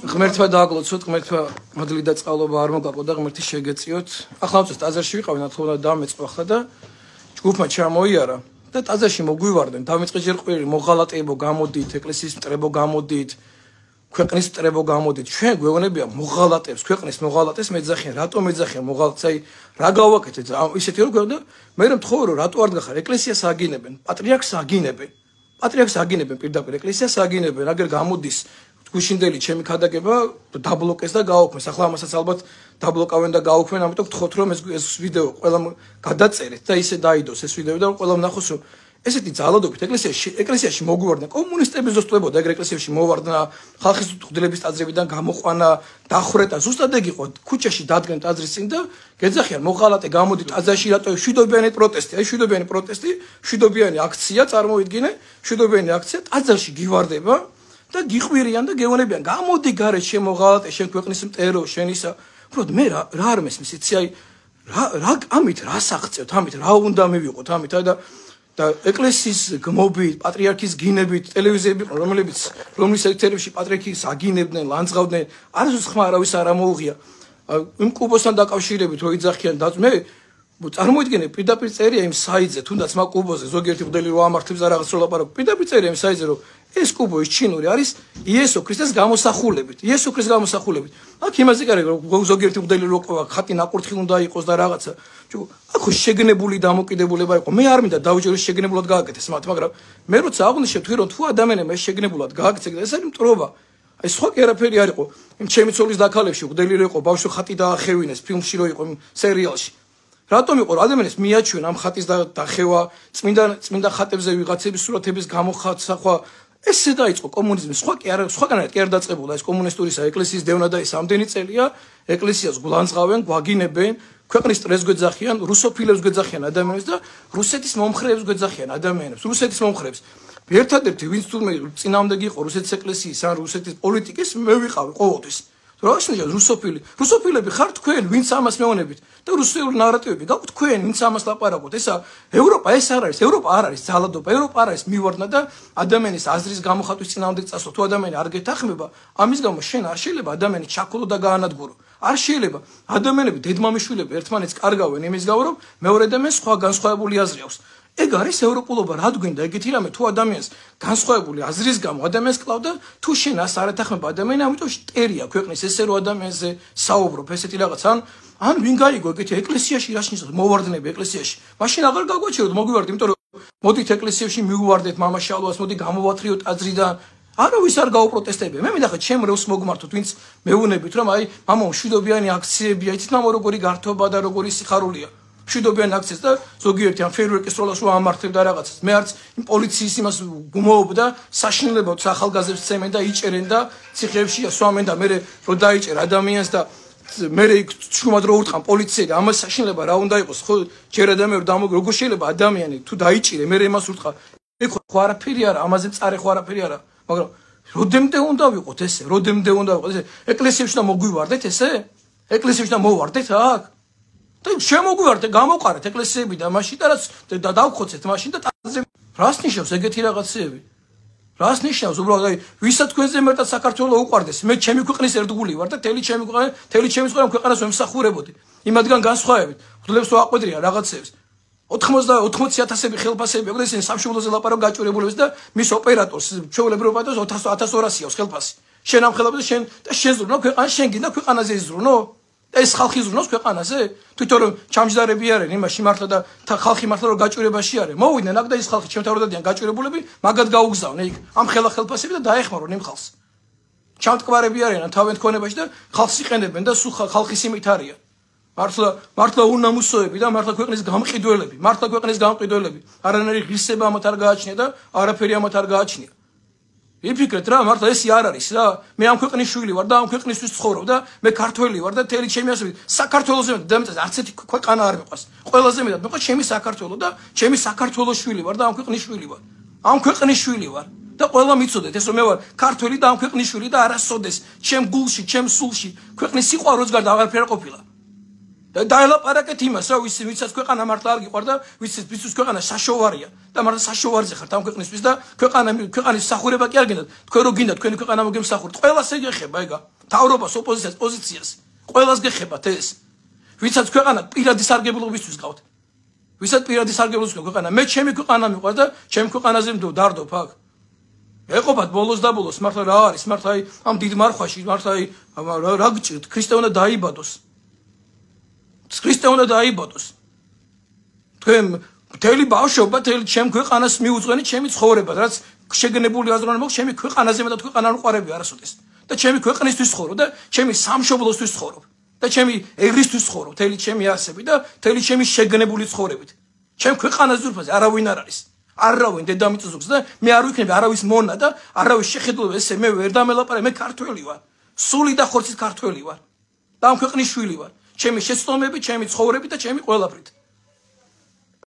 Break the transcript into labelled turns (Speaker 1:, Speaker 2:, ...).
Speaker 1: ღმერთმა დააკლოცოთ, ღმერთმა მადლი და წყალობა არ მოგაყო და ღმერთი შეგეწიოთ. ახლა უცებ ტაძარში ვიყავი, ნათლობა დამეწყო ახლა და ჯგუფმა ჩამოიარა და ტაძარში მოგვივარდნენ. დამეწყე ჯერ ყვირი მოღალატეებო გამოდით, ეკლესიის მტრებო გამოდით, ქვეყნის მტრებო გამოდით. ჩვენ გვეუბნებია მოღალატებს, ქვეყნის მოღალატეს მეძახიან. რატომ მეძახიან მოღალატს? აი რა გავაკეთეთ? ისეთი რომ გვეუბნა, მე მთხოვე რომ რატო არ დგახარ? ეკლესიას აგინებენ, პატრიარქს აგინებენ. პატრიარქს აგინებენ პირდაპირ ეკლესიას აგინებენ, აგერ გამოდის გუშინდელი ჩემი ქადაგება დაბლოკეს და გააუქმეს. ახლა ამასაც ალბათ დაბლოკავენ და გააუქმენ, ამიტომ გთხოვთ რომ ეს ვიდეო ყველამ გადაწერეთ და ისე დაიდოს ეს ვიდეო და ყველამ ნახოს რომ ესეთი ძალადობით ეკლესიაში მოგვივარდნენ კომუნისტები ზუსტებოდა ეგრე ეკლესიაში მოვარდნა ხალხის უწყლების ტაძრებიდან გამოყვანა დახვრეტა ზუსტად ეგ იყო ქუჩაში დადგენ ტაძრის წინ და გეძახიან მოღალატე გამოდით ტაძარში რატო შვიდობიანი პროტესტი აი შვიდობიანი პროტესტი შვიდობიანი აქცია წარმოიდგინე შვიდობიანი აქცია ტაძარში გივარდება და გიყვირიან და გეუბნებიან გამოდი გარეთ შემოღალატე შენ ქვეყნის მტერო შენ ისა უბრალოდ მე რა არ მესმის იცი აი რა ამით რა საღწევთ ამით რა უნდა მივიყოთ ამით აი და ეკლესიის გმობით, პატრიარქის გინებით, ტელევიზიები რომლის ეთერებში პატრიარქის აგინებდნენ, ლანძღავდნენ, არასდროს ხმა არავის არ ამოუღია. იმ კუბოსთან დაკავშირებით რო იძახიან და მე წარმოიდგინე პირდაპირ წერია იმ საიტზე, თუნდაც მაგ კუბოზე ზოგიერთი მოდელი რო ამართლებს და რაღაც რო ლაპარაკობს, პირდაპირ წერია იმ საიტზე რომ ეს კუბო ის ჩინური არის იესო ქრისტეს გამოსახულებით. იესო ქრისტეს გამოსახულებით. აქ იმაზე კარგი რომ ზოგიერთი მოდელი რო ყვა ხატი ნაკურთხი უნდა იყოს და რაღაცა. აქ შეგნებული დამოკიდებულება იყო. მე არ მინდა დავიჯერო შეგნებულად გააკეთეს მათ, მაგრამ მე როცა აღვნიშნე თქვი რომ თუ ადამიანებმა შეგნებულად გააკეთეს, ეს არის მტრობა. აი სხვა კი არაფერი არ იყო. იმ ჩემი ცოლის დაქალებში მოდელი რო იყო, ბავშვი ხატი დაახევინეს ფილმში რო იყო, სერიალში. რატომ იყო ადამიანებს მიაჩვენ ამ ხატის დახევა, წმინდა ხატებზე ვიღაცების სურათების გამოხატვა ესე დაიწყო კომუნიზმი სხვა კი არა სხვაგანაც კი არ დაწყებულა ეს კომუნისტურისა ეკლესიის დევნა და ეს ამდენი წელია ეკლესიას გულანძღავენ გვაგინებენ ქვეყნის სტრესს გვეძახიან რუსოფილებს გვეძახიან ადამიანებს და რუსეთის მომხრეებს გვეძახიან ადამიანებს რუსეთის მომხრეებს ერთადერთი ვინც თურმე წინამდე იყო რუსეთის ეკლესიის ან რუსეთის პოლიტიკის მე ვიყავი ყოველთვის რა შეიძლება რუსოფილები ხარ თქვენ ვინც ამას მეუბნებით და რუსული ნარატივები გაქვთ თქვენ ვინც ამას ლაპარაკობთ ესა ევროპა ეს არ არის ევროპა არ არის ძალადობა ევროპა არ არის მივარდნა და ადამიანის აზრის გამოხატვის წინააღმდეგ წასვლა თუ ადამიანი არ გეთანხმება ამის გამო შენ არ შეიძლება ადამიანი ჩაქოლო და გაანადგურო არ შეიძლება ადამიანები დედმამიშვილები ერთმანეთს კარგავენ იმის გამო რომ მეორე ადამიანს სხვა განსხვავებული აზრი აქვს ეგ არის ევროპულობა რა გვინდა ეგეთი რამე თუ ადამიანს განსხვავებული აზრის გამო ადამიანს კლავდა თუ შენ ას არ ეთანხმება ადამიანი ამიტომ შტერია ქვეყნის ესე რომ ადამიანზე საუბრობ ესეთი რაღაც ან ვინ გაიგო ეგეთი ეკლესიაში რა შეიძლება მოვარდნები ეკლესიაში მაშინ აღარ გაგვაჩეროთ მოგვივარდეთ იმიტომ რომ მოდით ეკლესიაში მივუვარდეთ მამაშალვას მოდი გამოვათრიოთ ტაძრიდან არავის არ გაუპროტესტებია მე მინდა ხა ჩემ რევს მოგმართოთ ვინც მეუნებით რომ აი მამო მშვიდობიანი აქციებია იცით მამო როგორი გართობა და როგორი სიხარულია მშვიდობიანი აქციას და ზოგიერთი ამ ფეირვერკის როლას რო ამართებდა რაღაცას მე არც იმ პოლიციის იმას გუმოვობდა საშინელებად ახალგაზრდებს წემენ და იჭერენ და ციხეებში ასვამენ და მე რო დაიჭერ ადამიანს და მე შუმად რო ურტყან პოლიციელი ამას საშინელება რა უნდა იყოს ხო ჯერ ადამიანი როგორ შეიძლება ადამიანი თუ დაიჭირე მე იმას ურტყა ეგ ხო არაფერი არა ამაზე წარე ხო არაფერი არა მაგრამ როდემდე უნდა ვიყოთ ესე როდემდე უნდა ვიყოთ ესე ეკლესიებში და მოგვივარდეთ ესე ეკლესიებში და მოვარდეთ აქ და შემოგვივარდეთ გამოყარეთ ეკლესიები და მაშინ და დავხოცეთ მაშინ და ტაძრები რას ნიშნავს ეგეთი რაღაცეები რას ნიშნავს უბრალოდ აი ვისაც თქვენზე მეტად საქართველოს უყვარდეს მე ჩემი ქვეყნის ერთგული ვარ და თელი ჩემი ქვეყანას ვემსახურებოდი იმადგან განსხვავებით ხდლებს თუ აყვედრია რაღაცებს 80,000 ხელფასები აქვს ისინი სამშობლოზე ლაპარაკ გაჭირებულებს და მის ოპერატორს ჩვეულებრივ პატოს 1200 აქვს ხელფასი შენ ამ ხელფასზე შენ და შენ ზრუნო ქვეყანა შენ გინდა ქვეყანაზე იზრუნო ეს ხალხი ზრუნავს ქვეყანაზე თვითონ რომ ჩამჯდარები არიან იმაში მართლა და ხალხი მართლა რომ გაჭირებაში არის მოვიდნენ აქ და ის ხალხი ჩემთავროდადიან გაჭირებულები მაგად გაუგზავნე იქ ამ ხელფასები და დაეხმარონ იმ ხალხს ჩამტკვარები არიან თავენ თქონებაში და ხალხს იყენებენ და სულ ხალხის იმით არიან მართლა უნამუსოები და მართლა ქვეყნის გამყიდველები არანაირი ღირსება ამათ არ გააჩნია და არაფერი ამათ არ გააჩნია იფიქრეთ რა მართლა ესი არ არის რა მე ამ ქვეყნის შვილი ვარ და ამ ქვეყნისთვის ცხოვრობ და მე ქართველი ვარ და თელი ჩემი ასები საქართველოზე დამეწეს არც ერთი ქვეყანა არ მეყვას ყველაზე მეტად მეყვას ჩემი საქართველო და ჩემი საქართველოს შვილი ვარ და ამ ქვეყნის შვილი ვარ და ყველა მიცოდეთ ეს რომ მე ვარ ქართველი და ამ ქვეყნის შვილი და არასოდეს ჩემ გულში ჩემ სულში ქვეყნის სიყვარულს გარდა აღარაფერი ყოფილა და დაელაპარაკეთ იმას, რა ვისაც ქვეყანა მართლა არ გიყვარდა, ვისთვის ქვეყანა საშოვარია და მართლა საშოვარზე ხართ ამ ქვეყნისთვის და ქვეყანის სახურება კი არ გინდათ. თქვენ რო გინდათ თქვენი ქვეყანა მოგემსახურეთ, ყველას ეგეხება ეგა. თავრობას, ოპოზიციას, პოზიციას, ყველას გეხებათ ეს. ვისაც ქვეყანა პირადი სარგებლობისთვის გყავთ. ვისაც პირადი სარგებლობისთვის ქვეყანა, მე ჩემი ქვეყანა მიყვარს და ჩემი ქვეყანაზე დავდარდობ აქ. ეყობათ ბოლოს და ბოლოს, მართლა რა არის, მართლა ამ დიდ მარხვაში, მართლა რა გჭირთ, ქრისტე უნდა დაიბადოს. ქრისტე უნდა დაიბადოს. თქვენ მთელი ბავშვობა, მთელი ჩემ ქვეყანას მიუძღვენით ჩემი ცხოვრება, რაც შეგნებული აზროვნა მოხ ჩემი ქვეყანაზე მეტად ქვეყანა უყარები არასოდეს. და ჩემი ქვეყნისთვის ცხოვრობ და ჩემი სამშობლოსთვის ცხოვრობ. და ჩემი ერისთვის ცხოვრობ, მთელი ჩემი არსებით და მთელი ჩემი შეგნებული ცხოვრებით. ჩემ ქვეყანაზე ზურფაზე არავინ არ არის. არავინ დედამიწის ზურგს და მე არ ვიქნები არავის მონა და არავის შეხედულება ესე მე ვერ დამელაპარაკე, მე ქართველი ვარ. სული და ხორცის ქართველი ვარ. და ამ ქვეყნის შვილი ვარ. ჩემი შეცდომები, ჩემი ცხოვრები და ჩემი ყველაფრით.